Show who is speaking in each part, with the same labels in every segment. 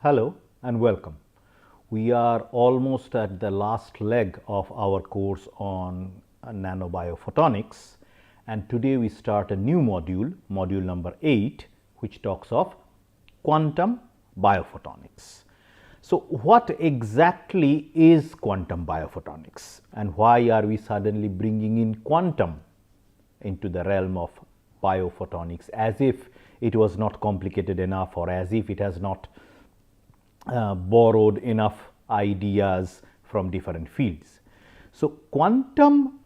Speaker 1: Hello and welcome. We are almost at the last leg of our course on Nanobiophotonics, and today we start a new module, module number 8, which talks of quantum biophotonics. So, what exactly is quantum biophotonics and why are we suddenly bringing in quantum into the realm of biophotonics as if it was not complicated enough or as if it has not borrowed enough ideas from different fields. So, quantum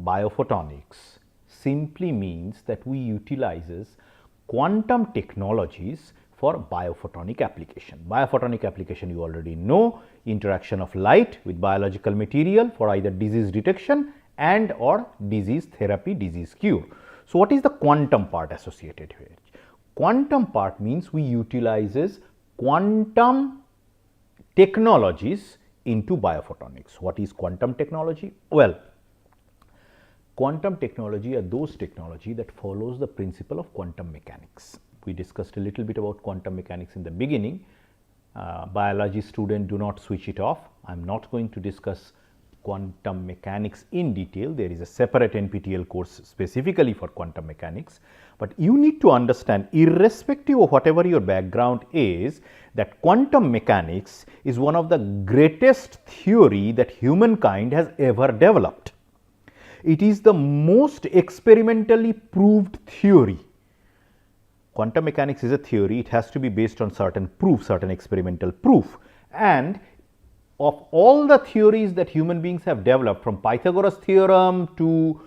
Speaker 1: biophotonics simply means that we utilizes quantum technologies for biophotonic application. Biophotonic application you already know, interaction of light with biological material for either disease detection and or disease therapy, disease cure. So, what is the quantum part associated with it? Quantum part means we utilizes quantum technologies into biophotonics. What is quantum technology? Well, quantum technology are those technology that follows the principle of quantum mechanics. We discussed a little bit about quantum mechanics in the beginning. Biology student, do not switch it off. I am not going to discuss quantum mechanics in detail. There is a separate NPTEL course specifically for quantum mechanics, but you need to understand, irrespective of whatever your background is, that quantum mechanics is one of the greatest theory that humankind has ever developed. It is the most experimentally proved theory. Quantum mechanics is a theory, it has to be based on certain proof, certain experimental proof, and of all the theories that human beings have developed, from Pythagoras theorem to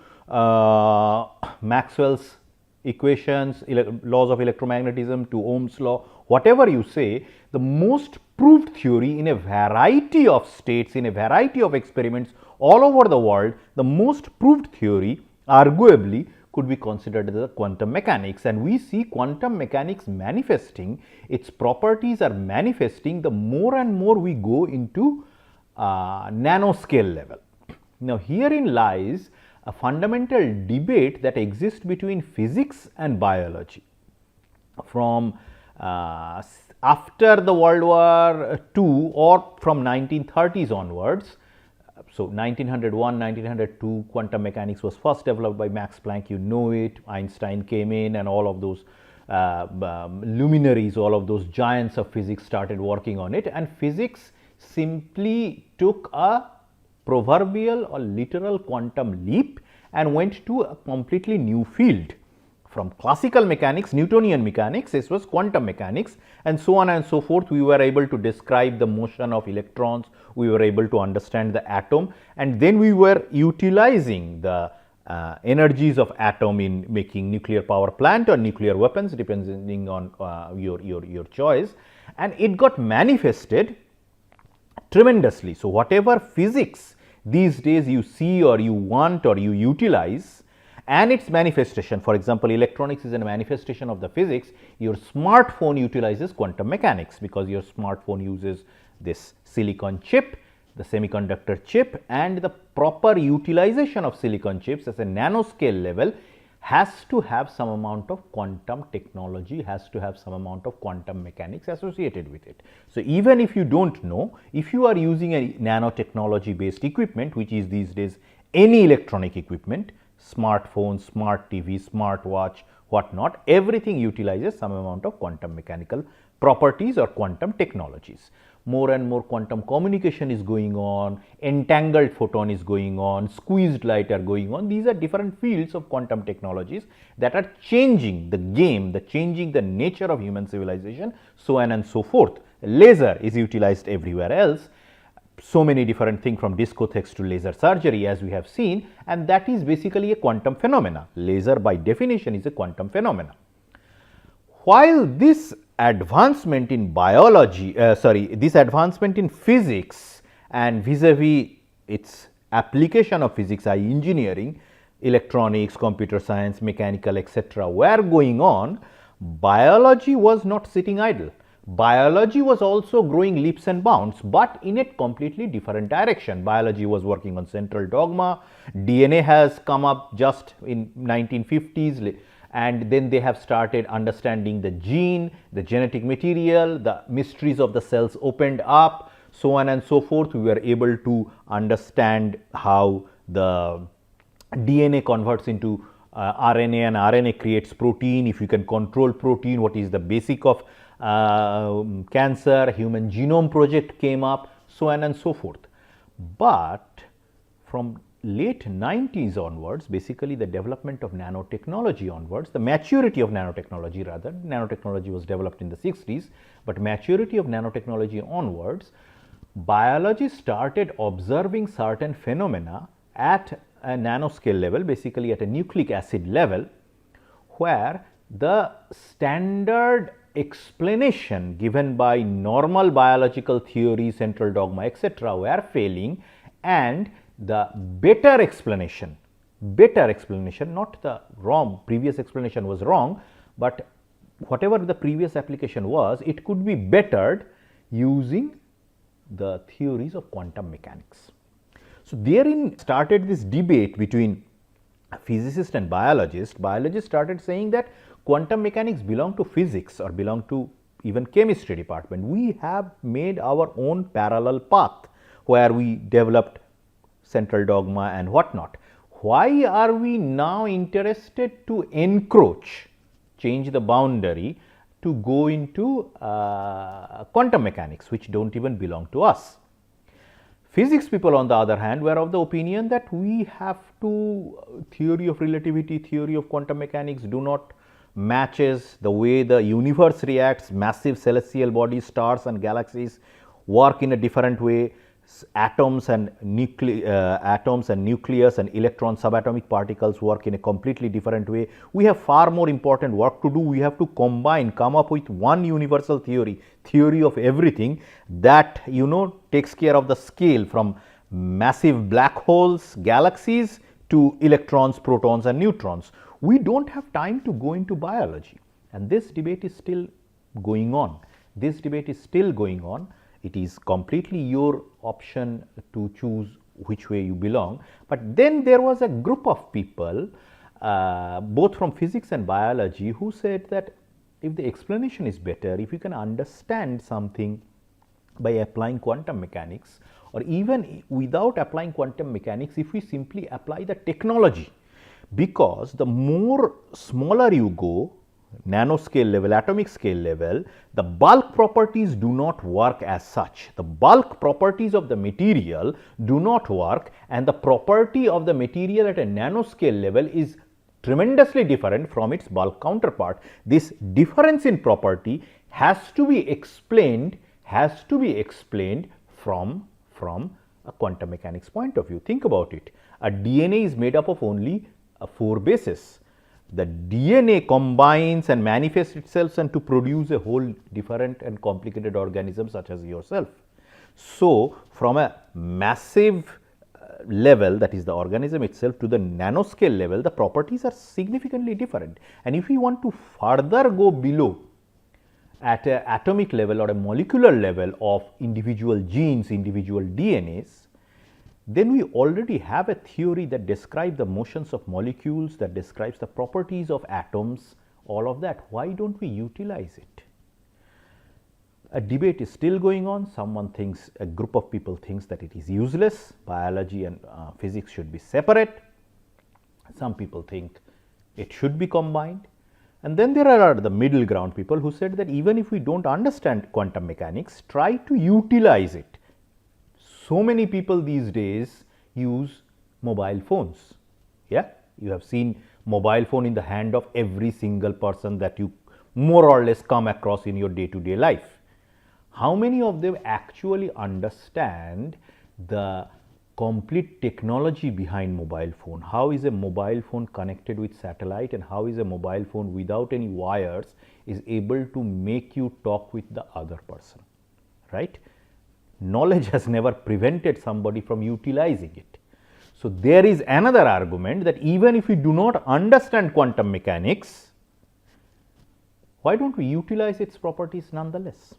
Speaker 1: Maxwell's equations, laws of electromagnetism to Ohm's law, whatever you say, the most proved theory in a variety of states, in a variety of experiments all over the world, the most proved theory arguably could be considered as the quantum mechanics, and we see quantum mechanics manifesting, its properties are manifesting the more and more we go into nanoscale level. Now, herein lies a fundamental debate that exists between physics and biology. From after the World War II or from 1930s onwards, so 1901, 1902, quantum mechanics was first developed by Max Planck, you know it, Einstein came in and all of those luminaries, all of those giants of physics started working on it, and physics simply took a proverbial or literal quantum leap and went to a completely new field. From classical mechanics, Newtonian mechanics, this was quantum mechanics, and so on and so forth. We were able to describe the motion of electrons, we were able to understand the atom, and then we were utilizing the energies of atom in making nuclear power plant or nuclear weapons, depending on your choice, and it got manifested tremendously. So, whatever physics these days you see or you want or you utilize, and its manifestation, for example, electronics is a manifestation of the physics. Your smartphone utilizes quantum mechanics because your smartphone uses this silicon chip, the semiconductor chip, and the proper utilization of silicon chips as a nanoscale level has to have some amount of quantum technology, has to have some amount of quantum mechanics associated with it. So, even if you do not know, if you are using a nanotechnology based equipment, which is these days any electronic equipment, smartphone, smart TV, smart watch, what not, everything utilizes some amount of quantum mechanical properties or quantum technologies. More and more quantum communication is going on, entangled photon is going on, squeezed light are going on. These are different fields of quantum technologies that are changing the game, changing the nature of human civilization, so on and so forth. Laser is utilized everywhere else. So many different things, from discotheques to laser surgery, as we have seen, and that is basically a quantum phenomena. Laser by definition is a quantum phenomena. While this advancement in biology, this advancement in physics and vis-a-vis its application of physics, i.e. engineering, electronics, computer science, mechanical, etc. were going on, biology was not sitting idle. Biology was also growing leaps and bounds, but in a completely different direction. Biology was working on central dogma, DNA has come up just in 1950s, and then they have started understanding the gene, the genetic material, the mysteries of the cells opened up, so on and so forth. We were able to understand how the DNA converts into RNA, and RNA creates protein. If you can control protein, what is the basic of cancer? Human Genome Project came up, so on and so forth. But from late 90s onwards, basically the development of nanotechnology onwards, the maturity of nanotechnology rather, nanotechnology was developed in the 60s, but maturity of nanotechnology onwards, biology started observing certain phenomena at a nanoscale level, basically at a nucleic acid level, where the standard explanation given by normal biological theory, central dogma, etc., were failing, and the better explanation, not the wrong, previous explanation was wrong, but whatever the previous application was, it could be bettered using the theories of quantum mechanics. So, therein started this debate between physicists and biologists. Biologists started saying that quantum mechanics belong to physics or belong to even chemistry department. We have made our own parallel path where we developed central dogma and whatnot. Why are we now interested to encroach, change the boundary to go into quantum mechanics, which don't even belong to us? Physics people, on the other hand, were of the opinion that we have to, theory of relativity, theory of quantum mechanics do not matches the way the universe reacts, massive celestial bodies, stars and galaxies work in a different way. Atoms and nucleus and electron subatomic particles work in a completely different way. We have far more important work to do. We have to combine, come up with one universal theory of everything that takes care of the scale from massive black holes, galaxies to electrons, protons and neutrons. We don't have time to go into biology, and this debate is still going on. It is completely your option to choose which way you belong. But then there was a group of people, both from physics and biology, who said that if the explanation is better, if you can understand something by applying quantum mechanics, or even without applying quantum mechanics, if we simply apply the technology, because the more smaller you go, nanoscale level, atomic scale level, the bulk properties do not work as such. The bulk properties of the material do not work, and the property of the material at a nanoscale level is tremendously different from its bulk counterpart. This difference in property has to be explained from a quantum mechanics point of view. Think about it. A DNA is made up of only 4 bases. The DNA combines and manifests itself and to produce a whole different and complicated organism such as yourself. So, from a massive level, that is the organism itself, to the nanoscale level, the properties are significantly different. And if we want to further go below at an atomic level or a molecular level of individual genes, individual DNAs, then we already have a theory that describes the motions of molecules, that describes the properties of atoms, all of that. Why don't we utilize it? A debate is still going on. Someone thinks, a group of people thinks that it is useless, biology and physics should be separate. Some people think it should be combined. And then there are the middle ground people who said that even if we don't understand quantum mechanics, try to utilize it. So many people these days use mobile phones. Yeah, you have seen mobile phone in the hand of every single person that you more or less come across in your day-to-day life. How many of them actually understand the complete technology behind mobile phone? How is a mobile phone connected with satellite, and how is a mobile phone without any wires is able to make you talk with the other person, right? Knowledge has never prevented somebody from utilizing it. So, there is another argument that even if we do not understand quantum mechanics, why don't we utilize its properties nonetheless?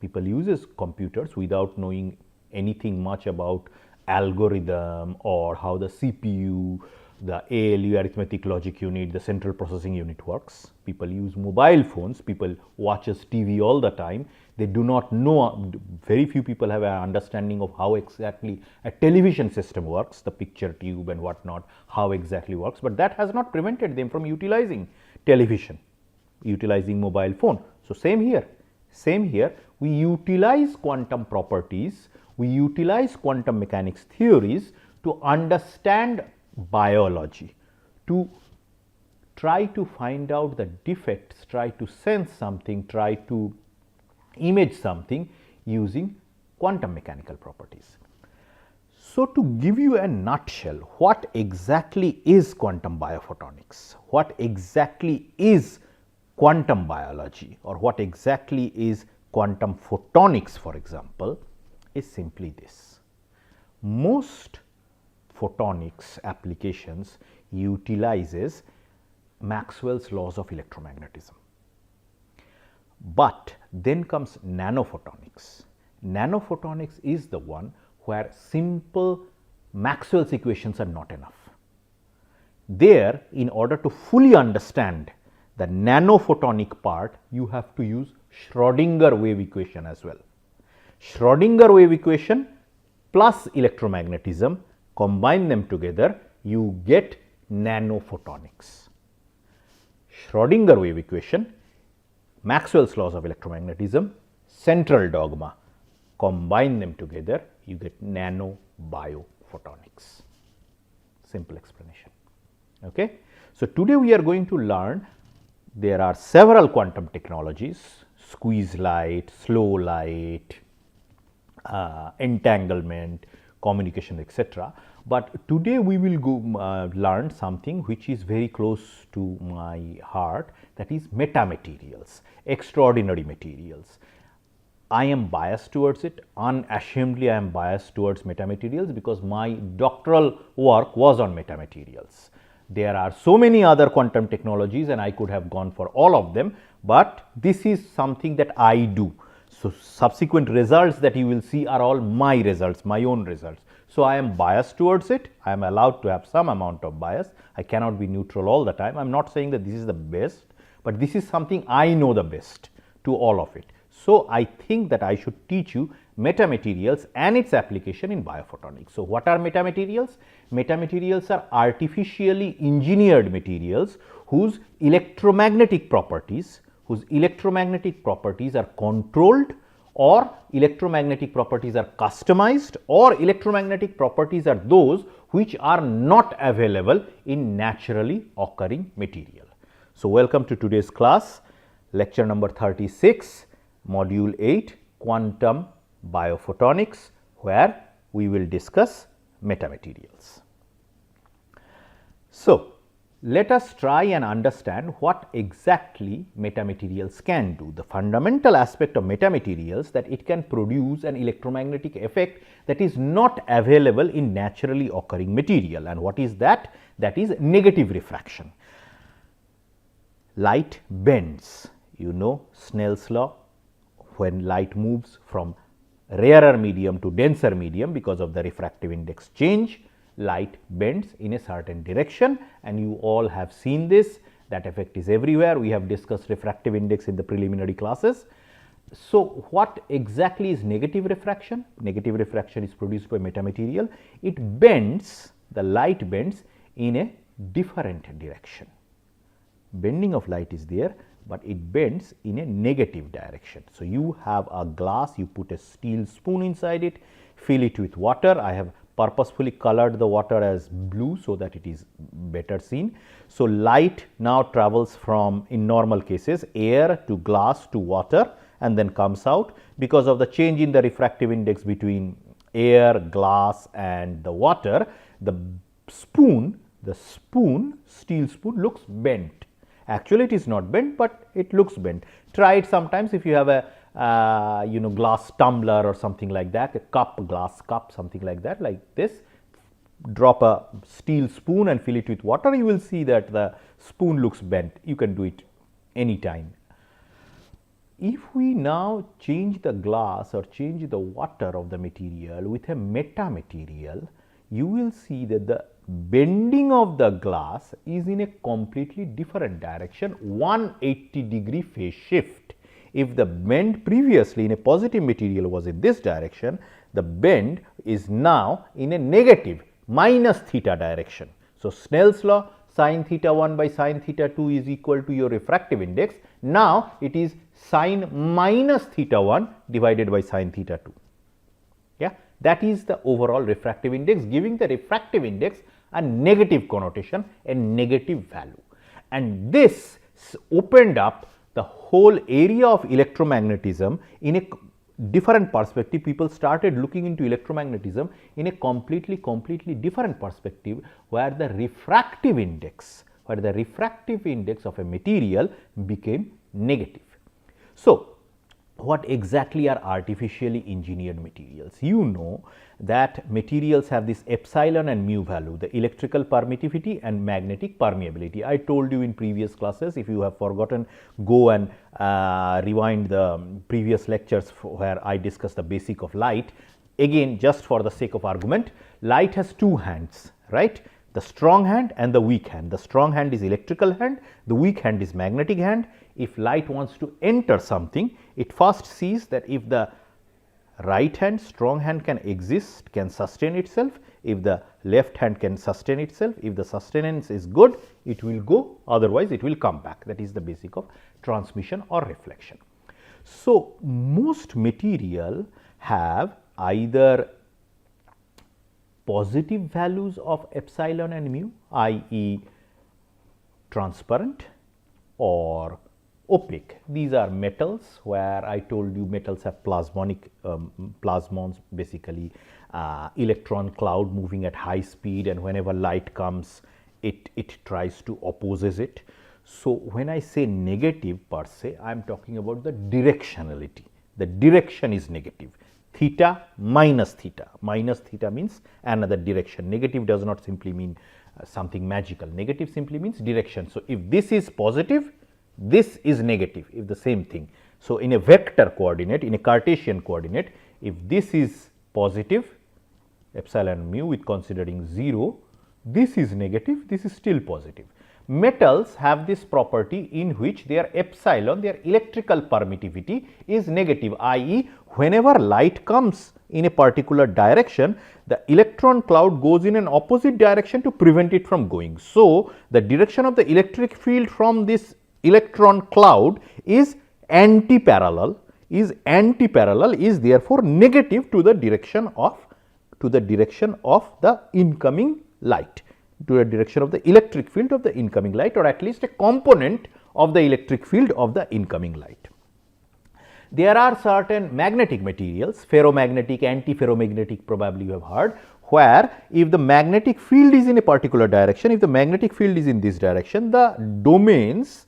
Speaker 1: People use computers without knowing anything much about algorithm or how the CPU the ALU, arithmetic logic unit, the central processing unit works. People use mobile phones, people watches TV all the time. They do not know, very few people have an understanding of how exactly a television system works, the picture tube and whatnot, how exactly works, but that has not prevented them from utilizing television, utilizing mobile phone. So, same here, we utilize quantum properties, we utilize quantum mechanics theories to understand biology, to try to find out the defects, try to sense something, try to image something using quantum mechanical properties. So, to give you a nutshell, what exactly is quantum biophotonics? What exactly is quantum biology, or what exactly is quantum photonics, for example, is simply this. Most photonics applications utilizes Maxwell's laws of electromagnetism. But then comes nanophotonics. Nanophotonics is the one where simple Maxwell's equations are not enough. There, in order to fully understand the nanophotonic part, you have to use Schrödinger wave equation as well. Schrödinger wave equation plus electromagnetism, combine them together, you get nanophotonics. Schrödinger wave equation, Maxwell's laws of electromagnetism, central dogma, combine them together, you get nanobiophotonic's. Simple explanation. Okay. So, today we are going to learn, there are several quantum technologies, squeeze light, slow light, entanglement, communication, etc. But today we will go learn something which is very close to my heart, that is metamaterials, extraordinary materials. I am biased towards it, unashamedly I am biased towards metamaterials, because my doctoral work was on metamaterials. There are so many other quantum technologies and I could have gone for all of them, but this is something that I do. So, subsequent results that you will see are all my results, my own results. So, I am biased towards it, I am allowed to have some amount of bias, I cannot be neutral all the time. I am not saying that this is the best, but this is something I know the best to all of it. So, I think that I should teach you metamaterials and its application in biophotonics. So, what are metamaterials? Metamaterials are artificially engineered materials whose electromagnetic properties are controlled, or electromagnetic properties are customized, or electromagnetic properties are those which are not available in naturally occurring material. So, welcome to today's class, lecture number 36, module 8, quantum biophotonics, where we will discuss metamaterials. So, let us try and understand what exactly metamaterials can do. The fundamental aspect of metamaterials, that it can produce an electromagnetic effect that is not available in naturally occurring material. And what is that? That is negative refraction. Light bends, you know Snell's law, when light moves from rarer medium to denser medium because of the refractive index change, light bends in a certain direction, and you all have seen this. That effect is everywhere. We have discussed refractive index in the preliminary classes. So, what exactly is negative refraction? Negative refraction is produced by metamaterial. It bends, the light bends in a different direction. Bending of light is there, but it bends in a negative direction. So, you have a glass, you put a steel spoon inside it, fill it with water. I have purposefully colored the water as blue so that it is better seen. So, light now travels from, in normal cases, air to glass to water and then comes out. Because of the change in the refractive index between air, glass and the water, the spoon, steel spoon looks bent. Actually, it is not bent, but it looks bent. Try it sometimes if you have a glass tumbler or something like that, a cup, glass cup, something like that, like this. Drop a steel spoon and fill it with water, you will see that the spoon looks bent. You can do it anytime. If we now change the glass or change the water of the material with a metamaterial, you will see that the bending of the glass is in a completely different direction, 180-degree phase shift. If the bend previously in a positive material was in this direction, the bend is now in a negative minus theta direction. So, Snell's law, sin theta 1 by sin theta 2 is equal to your refractive index. Now, it is sin minus theta 1 divided by sin theta 2. Yeah, that is the overall refractive index, giving the refractive index a negative connotation, a negative value. And this opened up the whole area of electromagnetism in a different perspective. People started looking into electromagnetism in a completely different perspective, where the refractive index of a material became negative. So, what exactly are artificially engineered materials? You know that materials have this epsilon and mu value, the electrical permittivity and magnetic permeability. I told you in previous classes. If you have forgotten, go and rewind the previous lectures where I discussed the basic of light. Again, just for the sake of argument, light has two hands, right? The strong hand and the weak hand. The strong hand is electrical hand, the weak hand is magnetic hand. If light wants to enter something, it first sees that if the right hand, strong hand can exist, can sustain itself, if the left hand can sustain itself, if the sustenance is good, it will go, otherwise it will come back. That is the basic of transmission or reflection. So, most material have either positive values of epsilon and mu, i.e. transparent or opaque. These are metals, where I told you metals have plasmonic plasmons, basically electron cloud moving at high speed, and whenever light comes, it tries to opposes it. So, when I say negative per se, I am talking about the directionality. The direction is negative. Theta minus theta. Minus theta means another direction. Negative does not simply mean something magical. Negative simply means direction. So, if this is positive, this is negative, if the same thing. So, in a vector coordinate, in a Cartesian coordinate, if this is positive, epsilon mu with considering 0, this is negative, this is still positive. Metals have this property in which their epsilon, their electrical permittivity is negative, i.e. whenever light comes in a particular direction, the electron cloud goes in an opposite direction to prevent it from going. So, the direction of the electric field from this electron cloud is anti-parallel, is therefore negative to the direction of the incoming light, to the direction of the electric field of the incoming light, or at least a component of the electric field of the incoming light. There are certain magnetic materials, ferromagnetic, anti-ferromagnetic, probably you have heard, where if the magnetic field is in a particular direction, if the magnetic field is in this direction, the domains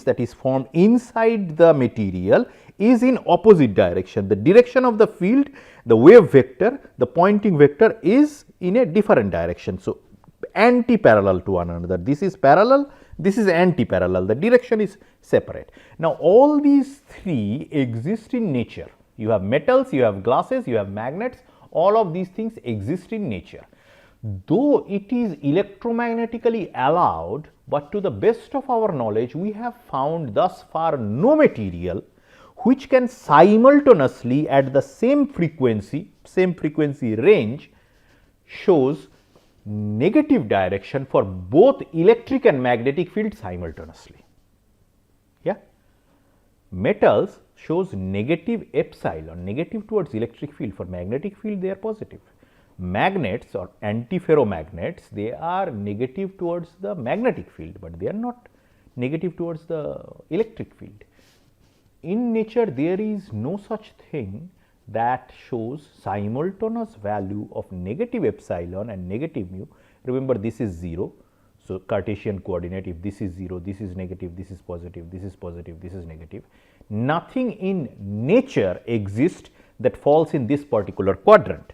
Speaker 1: that is formed inside the material is in opposite direction. The direction of the field, the wave vector, the Poynting vector is in a different direction. So, anti-parallel to one another. This is parallel, this is anti-parallel, the direction is separate. Now, all these three exist in nature. You have metals, you have glasses, you have magnets, all of these things exist in nature. Though it is electromagnetically allowed, but to the best of our knowledge, we have found thus far no material which can simultaneously at the same frequency range shows negative direction for both electric and magnetic field simultaneously. Yeah, metals shows negative epsilon, negative towards electric field. For magnetic field, they are positive. Magnets or antiferromagnets, they are negative towards the magnetic field, but they are not negative towards the electric field. In nature, there is no such thing that shows simultaneous value of negative epsilon and negative mu. Remember, this is 0. So, Cartesian coordinate, if this is 0, this is negative, this is positive, this is positive, this is negative. Nothing in nature exists that falls in this particular quadrant.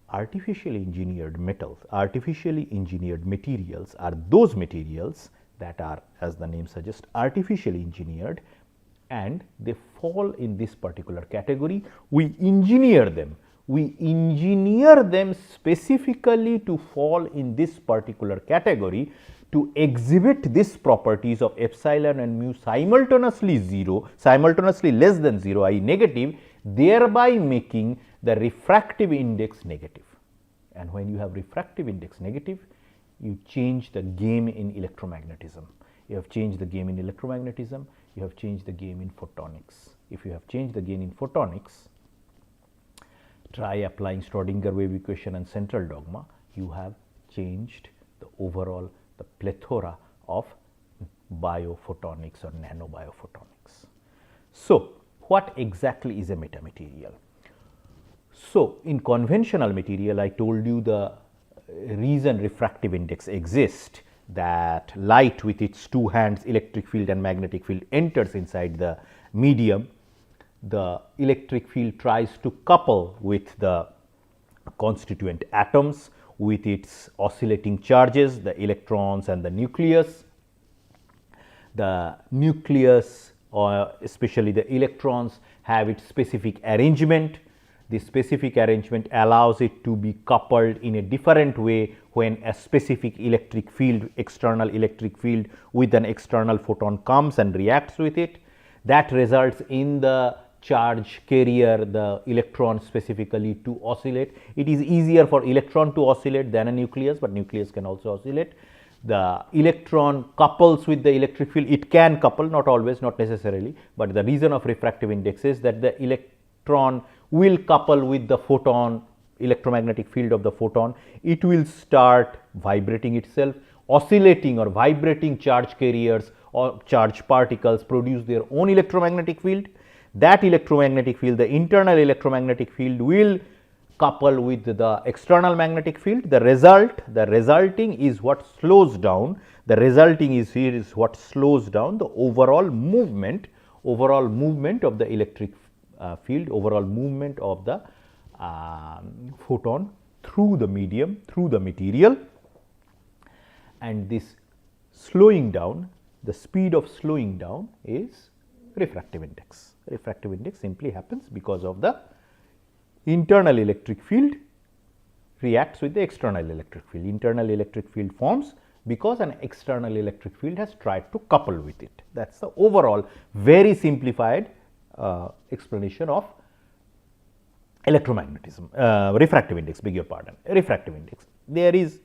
Speaker 1: Artificially engineered metals, artificially engineered materials are those materials that are, as the name suggests, artificially engineered, and they fall in this particular category. We engineer them, we engineer them specifically to fall in this particular category to exhibit these properties of epsilon and mu simultaneously less than 0, i.e. negative, thereby making the refractive index negative. And when you have refractive index negative, you change the game in electromagnetism. You have changed the game in electromagnetism, you have changed the game in photonics. If you have changed the game in photonics, try applying Schrodinger wave equation and central dogma, you have changed the overall, the plethora of biophotonics or nanobiphotonics. So, what exactly is a metamaterial? So, in conventional material, I told you the reason refractive index exists, that light with its two hands, electric field and magnetic field, enters inside the medium. The electric field tries to couple with the constituent atoms with its oscillating charges, the electrons and the nucleus. The nucleus, or especially the electrons, have its specific arrangement. This specific arrangement allows it to be coupled in a different way when a specific electric field, external electric field with an external photon comes and reacts with it. That results in the charge carrier, the electron specifically, to oscillate. It is easier for electron to oscillate than a nucleus, but nucleus can also oscillate. The electron couples with the electric field. It can couple, not always, not necessarily, but the reason of refractive index is that the electron will couple with the photon, electromagnetic field of the photon. It will start vibrating itself, oscillating or vibrating charge carriers or charge particles produce their own electromagnetic field. That electromagnetic field, the internal electromagnetic field, will couple with the external magnetic field. The resulting is what slows down. The resulting is here is what slows down the overall movement of the electric field, overall movement of the photon through the medium, through the material. And this slowing down, the speed of slowing down is refractive index. Refractive index simply happens because of the internal electric field reacts with the external electric field. Internal electric field forms because an external electric field has tried to couple with it. That is the overall very simplified explanation of electromagnetism, refractive index, beg your pardon, refractive index. There is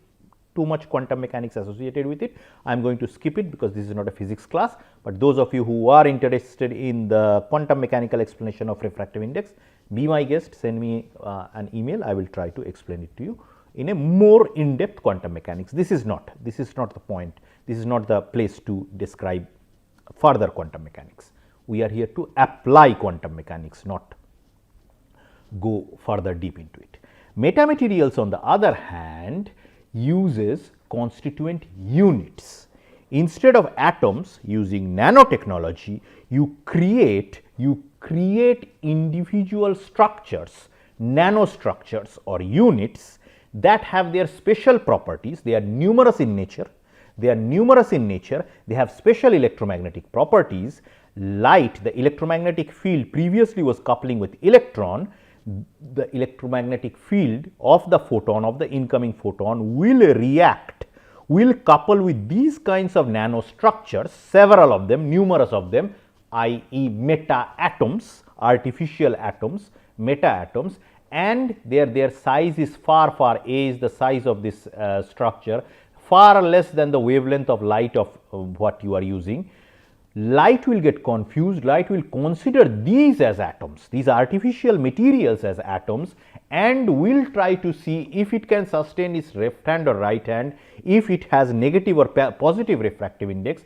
Speaker 1: too much quantum mechanics associated with it. I am going to skip it because this is not a physics class, but those of you who are interested in the quantum mechanical explanation of refractive index, be my guest, send me an email. I will try to explain it to you in a more in-depth quantum mechanics. This is not the point. This is not the place to describe further quantum mechanics. We are here to apply quantum mechanics, not go further deep into it. Metamaterials, on the other hand, uses constituent units. Instead of atoms, using nanotechnology, you create individual structures, nanostructures or units that have their special properties. They are numerous in nature. They have special electromagnetic properties. Light, the electromagnetic field previously was coupling with electron. The electromagnetic field of the photon, of the incoming photon, will couple with these kinds of nanostructures, several of them, numerous of them, i.e. meta atoms, artificial atoms, meta atoms, and their size is far, A is the size of this structure, far less than the wavelength of light of what you are using. Light will get confused, light will consider these as atoms, these artificial materials as atoms, and will try to see if it can sustain its left hand or right hand, if it has negative or positive refractive index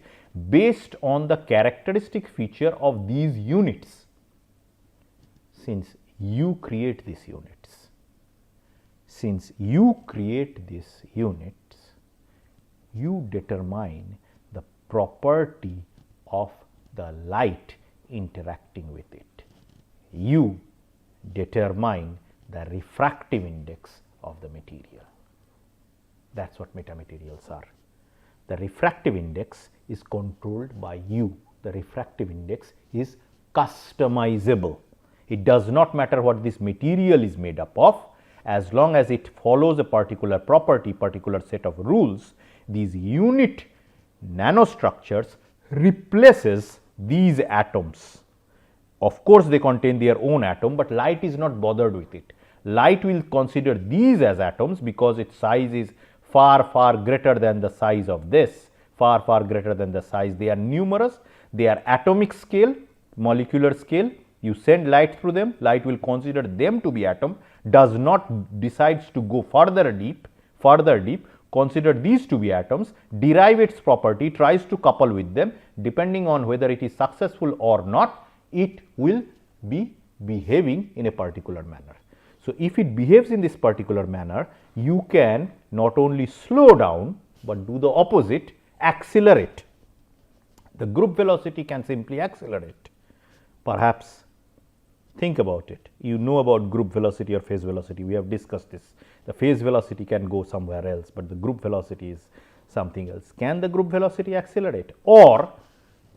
Speaker 1: based on the characteristic feature of these units. Since you create these units, you determine the property of the light interacting with it. You determine the refractive index of the material. That is what metamaterials are. The refractive index is controlled by you. The refractive index is customizable. It does not matter what this material is made up of, as long as it follows a particular property, particular set of rules. These unit nanostructures replaces these atoms. Of course, they contain their own atom, but light is not bothered with it. Light will consider these as atoms because its size is far greater than the size of this, far greater than the size. They are numerous, they are atomic scale, molecular scale. You send light through them, light will consider them to be atom, does not decides to go further deep, consider these to be atoms, derive its property, tries to couple with them. Depending on whether it is successful or not, it will be behaving in a particular manner. So, if it behaves in this particular manner, you can not only slow down, but do the opposite, accelerate. The group velocity can simply accelerate. Perhaps think about it. You know about group velocity or phase velocity. We have discussed this. The phase velocity can go somewhere else, but the group velocity is something else. Can the group velocity accelerate? Or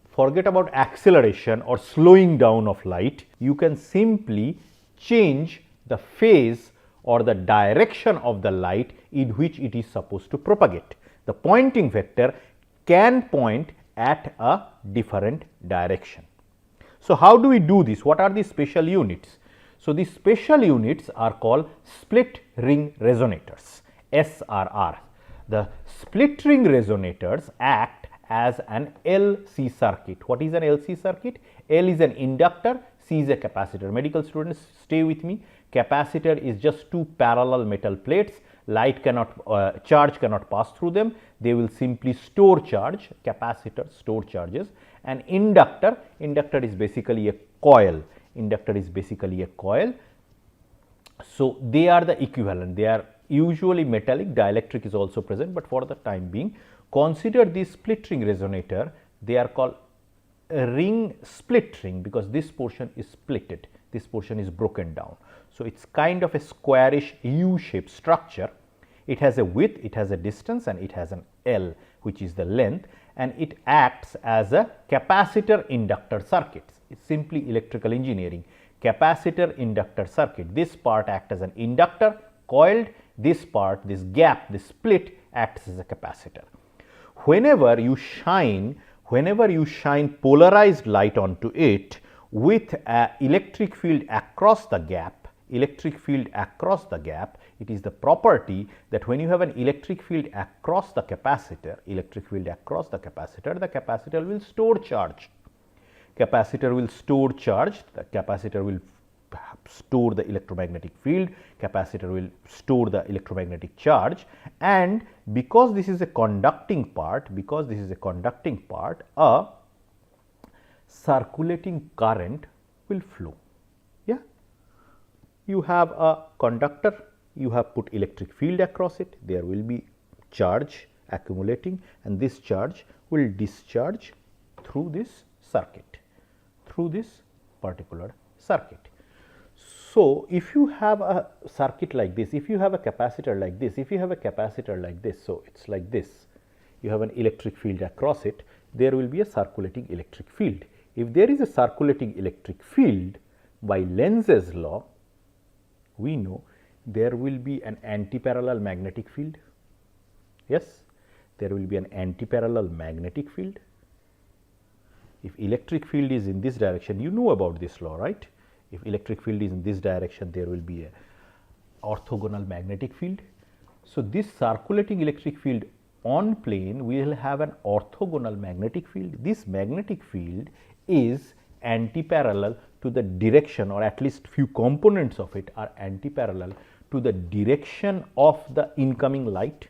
Speaker 1: forget about acceleration or slowing down of light. You can simply change the phase or the direction of the light in which it is supposed to propagate. The pointing vector can point at a different direction. So, how do we do this? What are the special units? So, these special units are called split ring resonators, SRR. The split ring resonators act as an LC circuit. What is an LC circuit? L is an inductor, C is a capacitor. Medical students, stay with me. Capacitor is just two parallel metal plates. Light cannot, charge cannot pass through them. They will simply store charge. Capacitor store charges. And inductor is basically a coil. Inductor is basically a coil. So, they are the equivalent. They are usually metallic. Dielectric is also present, but for the time being, consider this split ring resonator. They are called a ring split ring because this portion is splitted. This portion is broken down. So, it is kind of a squarish U-shaped structure. It has a width, it has a distance, and it has an L, which is the length, and it acts as a capacitor inductor circuit. It is simply electrical engineering. Capacitor inductor circuit. This part acts as an inductor, coiled. This part, this gap, this split acts as a capacitor. Whenever you shine polarized light onto it with an electric field across the gap, it is the property that when you have an electric field across the capacitor, the capacitor will store charge. The capacitor will store the electromagnetic field, capacitor will store the electromagnetic charge, and because this is a conducting part, a circulating current will flow. Yeah, you have a conductor, you have put electric field across it, there will be charge accumulating, and this charge will discharge through this circuit, through this particular circuit. So, if you have a circuit like this, if you have a capacitor like this, so it is like this, you have an electric field across it, there will be a circulating electric field. If there is a circulating electric field, by Lenz's law, we know there will be an antiparallel magnetic field. Yes, there will be an antiparallel magnetic field. If electric field is in this direction, you know about this law, right? If electric field is in this direction, there will be a orthogonal magnetic field. So, this circulating electric field on plane will have an orthogonal magnetic field. This magnetic field is antiparallel to the direction, or at least few components of it are antiparallel to the direction of the incoming light.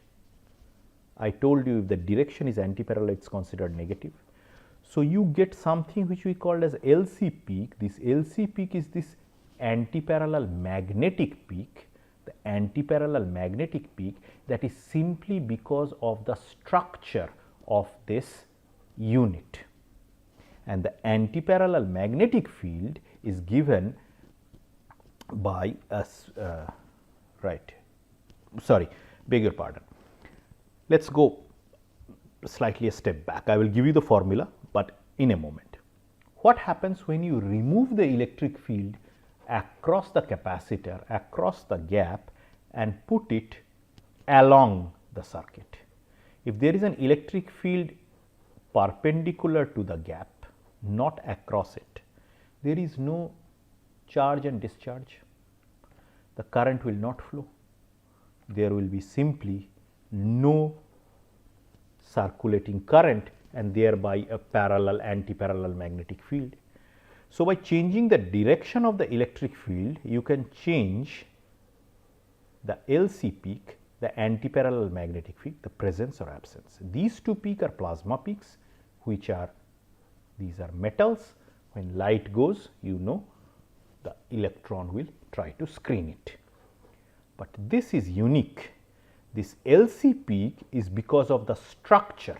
Speaker 1: I told you if the direction is antiparallel, it is considered negative. So, you get something which we call as LC peak. This LC peak is this antiparallel magnetic peak, the antiparallel magnetic peak, that is simply because of the structure of this unit. And the antiparallel magnetic field is given by us, beg your pardon. Let us go slightly a step back. I will give you the formula, but in a moment. What happens when you remove the electric field across the capacitor, across the gap, and put it along the circuit. If there is an electric field perpendicular to the gap, not across it, there is no charge and discharge. The current will not flow. There will be simply no circulating current and thereby a parallel anti-parallel magnetic field. So, by changing the direction of the electric field, you can change the LC peak, the anti-parallel magnetic field, the presence or absence. These two peaks are plasma peaks, which are, these are metals. When light goes, you know, the electron will try to screen it. But this is unique. This LC peak is because of the structure.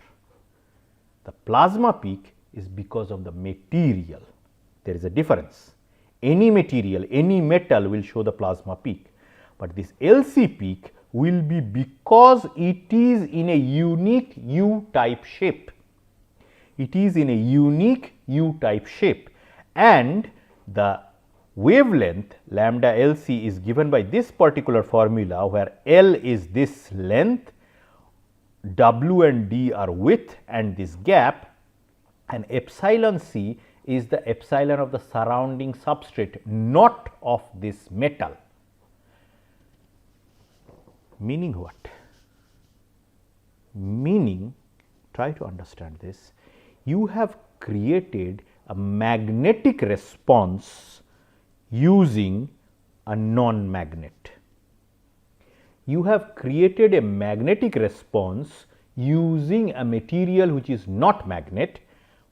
Speaker 1: The plasma peak is because of the material. There is a difference. Any material, any metal will show the plasma peak, but this LC peak will be because it is in a unique U-type shape. It is in a unique U-type shape, and the wavelength lambda LC is given by this particular formula, where L is this length, W and D are width and this gap, and epsilon C is the epsilon of the surrounding substrate, not of this metal. Meaning what? Meaning, try to understand this, you have created a magnetic response using a non-magnet. You have created a magnetic response using a material which is not magnet,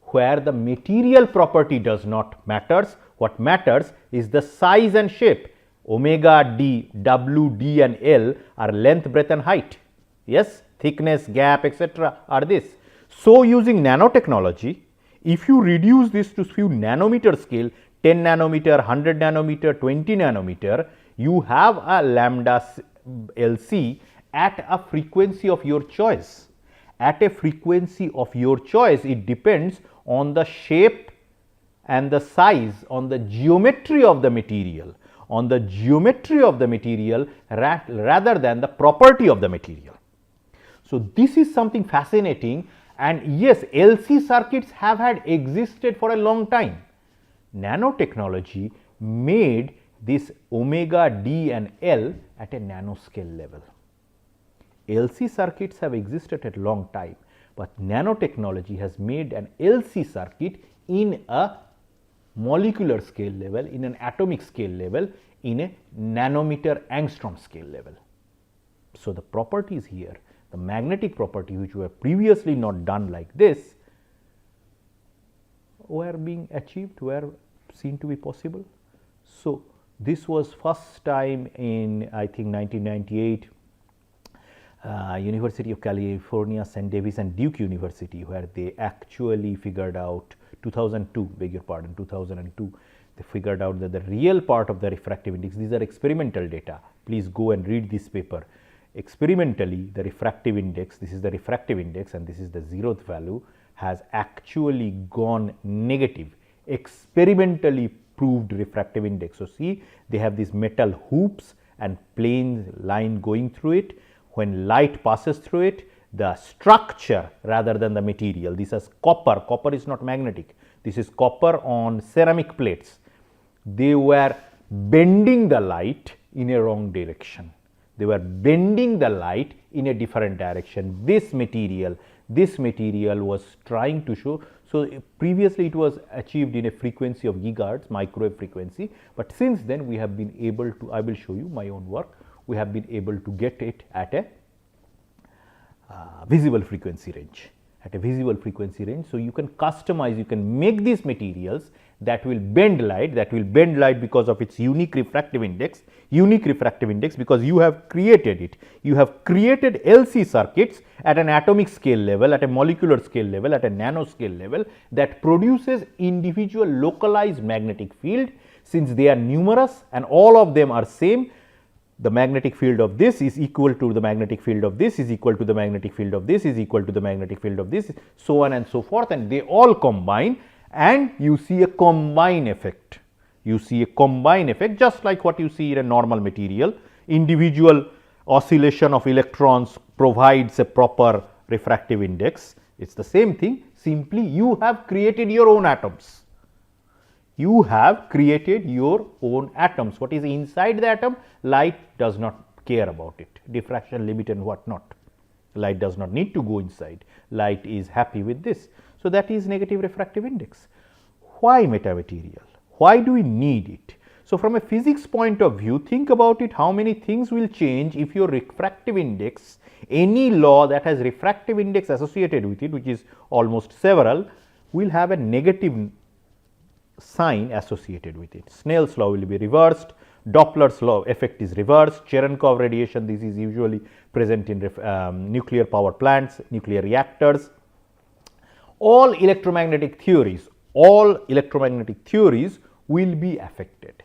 Speaker 1: where the material property does not matters. What matters is the size and shape. Omega d, W, D and L are length, breadth and height. Yes, thickness, gap, etc. are this. So, using nanotechnology, if you reduce this to few nanometer scale, 10 nanometer, 100 nanometer, 20 nanometer, you have a lambda LC at a frequency of your choice. At a frequency of your choice, it depends on the shape and the size, on the geometry of the material, rather than the property of the material. So, this is something fascinating, and yes, LC circuits have had existed for a long time. Nanotechnology made this omega d and L at a nanoscale level. LC circuits have existed at a long time, but nanotechnology has made an LC circuit in a molecular scale level, in an atomic scale level, in a nanometer angstrom scale level. So, the properties here, the magnetic property which were previously not done like this, were being achieved, were seen to be possible. So, this was first time in, I think, 1998, University of California, St. Davis and Duke University, where they actually figured out 2002, beg your pardon, 2002, they figured out that the real part of the refractive index, these are experimental data, please go and read this paper. Experimentally, the refractive index, this is the refractive index and this is the 0th value, has actually gone negative, experimentally proved refractive index. So, see, they have these metal hoops and plane line going through it. When light passes through it, the structure rather than the material, this is copper, copper is not magnetic, this is copper on ceramic plates. They were bending the light in a wrong direction. They were bending the light in a different direction. This material was trying to show. So, previously it was achieved in a frequency of gigahertz, microwave frequency, but since then we have been able to, I will show you my own work, we have been able to get it at a visible frequency range, So, you can customize, you can make these materials that will bend light, because of its unique refractive index, because you have created it. You have created LC circuits at an atomic scale level, at a molecular scale level, at a nanoscale level, that produces individual localized magnetic field. Since they are numerous and all of them are same, the magnetic field of this is equal to the magnetic field of this, is equal to the magnetic field of this, is equal to the magnetic field of this, so on and so forth, and they all combine, and you see a combine effect. You see a combined effect, just like what you see in a normal material. Individual oscillation of electrons provides a proper refractive index. It is the same thing, simply you have created your own atoms. You have created your own atoms. What is inside the atom? Light does not care about it. Diffraction limit and what not. Light does not need to go inside. Light is happy with this. So, that is negative refractive index. Why metamaterial? Why do we need it? So, from a physics point of view, think about it, how many things will change if your refractive index, any law that has refractive index associated with it, which is almost several, will have a negative sign associated with it. Snell's law will be reversed, Doppler's law effect is reversed, Cherenkov radiation, this is usually present in nuclear power plants, nuclear reactors. All electromagnetic theories will be affected.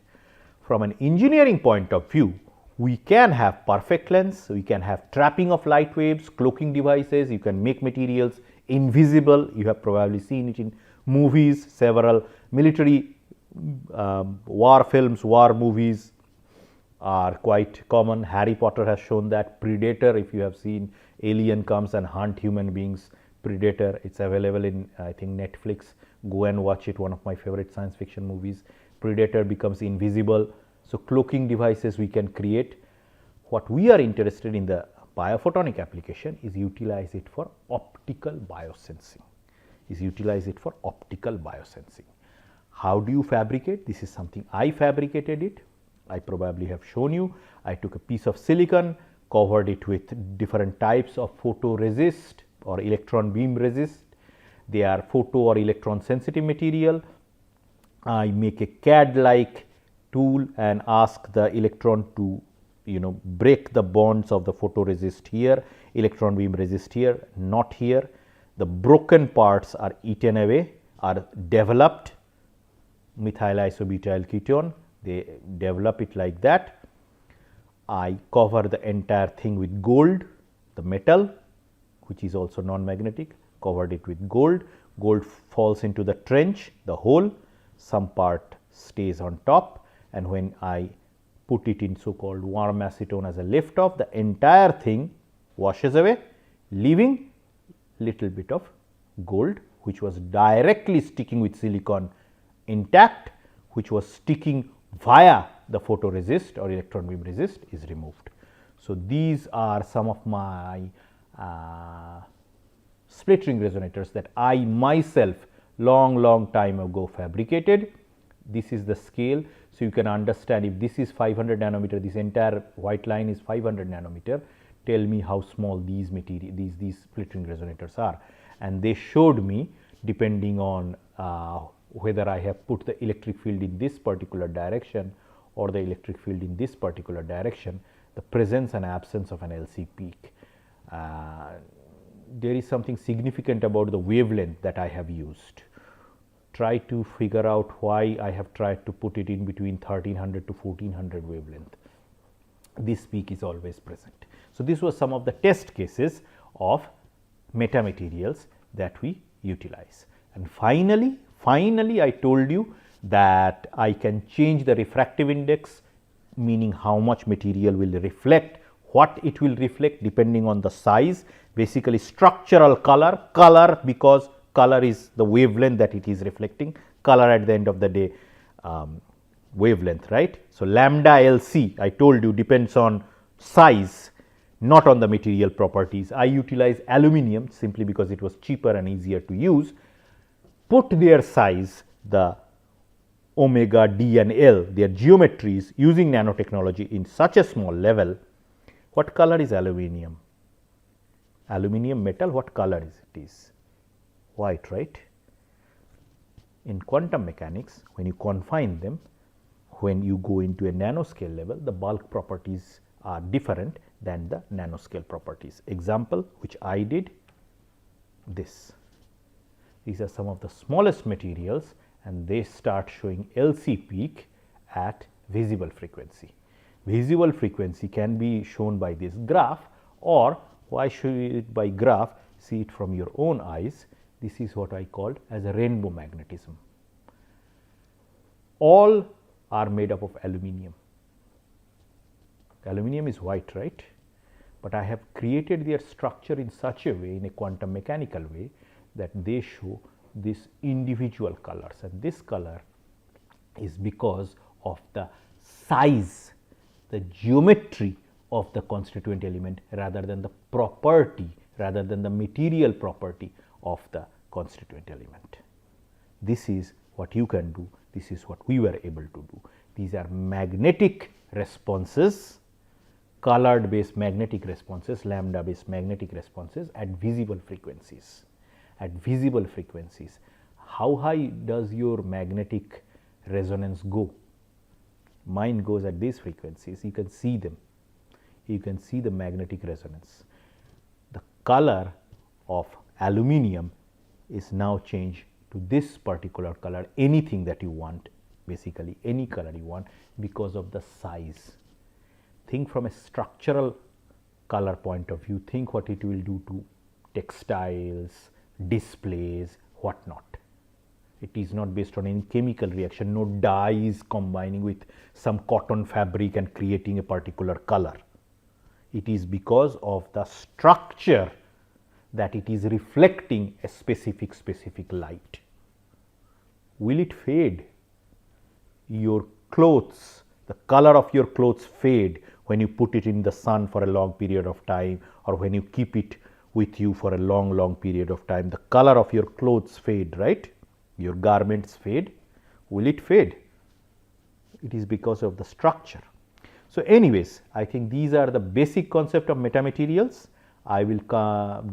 Speaker 1: From an engineering point of view, we can have perfect lens, we can have trapping of light waves, cloaking devices, you can make materials invisible. You have probably seen it in movies, several military war films, war movies are quite common. Harry Potter has shown that. Predator, if you have seen, alien comes and hunt human beings. Predator, it's available in I think Netflix. Go and watch it, one of my favorite science fiction movies. Predator becomes invisible. So, cloaking devices we can create. What we are interested in the biophotonic application is utilize it for optical biosensing. How do you fabricate? This is something I fabricated it. I probably have shown you. I took a piece of silicon, covered it with different types of photoresist or electron beam resist. They are photo or electron sensitive material. I make a CAD like tool and ask the electron to break the bonds of the photoresist here, electron beam resist here, not here. The broken parts are eaten away, are developed, methyl isobutyl ketone, they develop it like that. I cover the entire thing with gold, the metal which is also non-magnetic, covered it with gold. Gold falls into the trench, the hole, some part stays on top, and when I put it in so called warm acetone as a lift off, the entire thing washes away, leaving little bit of gold which was directly sticking with silicon intact, which was sticking via the photoresist or electron beam resist is removed. So, these are some of my split ring resonators that I myself long time ago fabricated. This is the scale. So, you can understand if this is 500 nanometer, this entire white line is 500 nanometer, tell me how small these material, these split ring resonators are. And they showed me, depending on whether I have put the electric field in this particular direction or the electric field in this particular direction, the presence and absence of an LC peak. There is something significant about the wavelength that I have used. Try to figure out why I have tried to put it in between 1300 to 1400 wavelength. This peak is always present. So, this was some of the test cases of metamaterials that we utilize. And finally, I told you that I can change the refractive index, meaning how much material will reflect, what it will reflect depending on the size, basically structural color because color is the wavelength that it is reflecting, color at the end of the day wavelength, right. So, lambda LC I told you depends on size, not on the material properties. I utilize aluminum simply because it was cheaper and easier to use. Put their size, the omega, d and L, their geometries using nanotechnology in such a small level. What color is aluminum? Aluminum metal, what color is it? Is white, right? In quantum mechanics, when you confine them, when you go into a nanoscale level, the bulk properties are different than the nanoscale properties. Example which I did, this. These are some of the smallest materials and they start showing LC peak at visible frequency. Visible frequency can be shown by this graph, or why show it by graph? See it from your own eyes. This is what I called as a rainbow magnetism. All are made up of aluminium. Aluminium is white, right? But I have created their structure in such a way, in a quantum mechanical way, that they show these individual colors, and this color is because of the size, the geometry of the constituent element rather than the property, rather than the material property of the constituent element. This is what you can do, this is what we were able to do. These are magnetic responses, colored based magnetic responses, lambda based magnetic responses at visible frequencies. At visible frequencies, how high does your magnetic resonance go? Mine goes at these frequencies, you can see them, you can see the magnetic resonance. The color of aluminium is now changed to this particular color, anything that you want, basically any color you want, because of the size. Think from a structural color point of view, think what it will do to textiles, displays, what not. It is not based on any chemical reaction, no dye is combining with some cotton fabric and creating a particular color. It is because of the structure that it is reflecting a specific light. Will it fade? Your clothes, the color of your clothes fade when you put it in the sun for a long period of time, or when you keep it with you for a long period of time. The color of your clothes fade, right? Your garments fade. Will it fade? It is because of the structure. So anyways, I think these are the basic concept of metamaterials. I will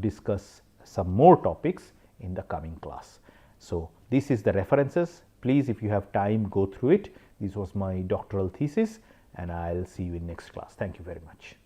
Speaker 1: discuss some more topics in the coming class. So this is the references. Please, if you have time, go through it. This was my doctoral thesis, and I'll see you in next class. Thank you very much.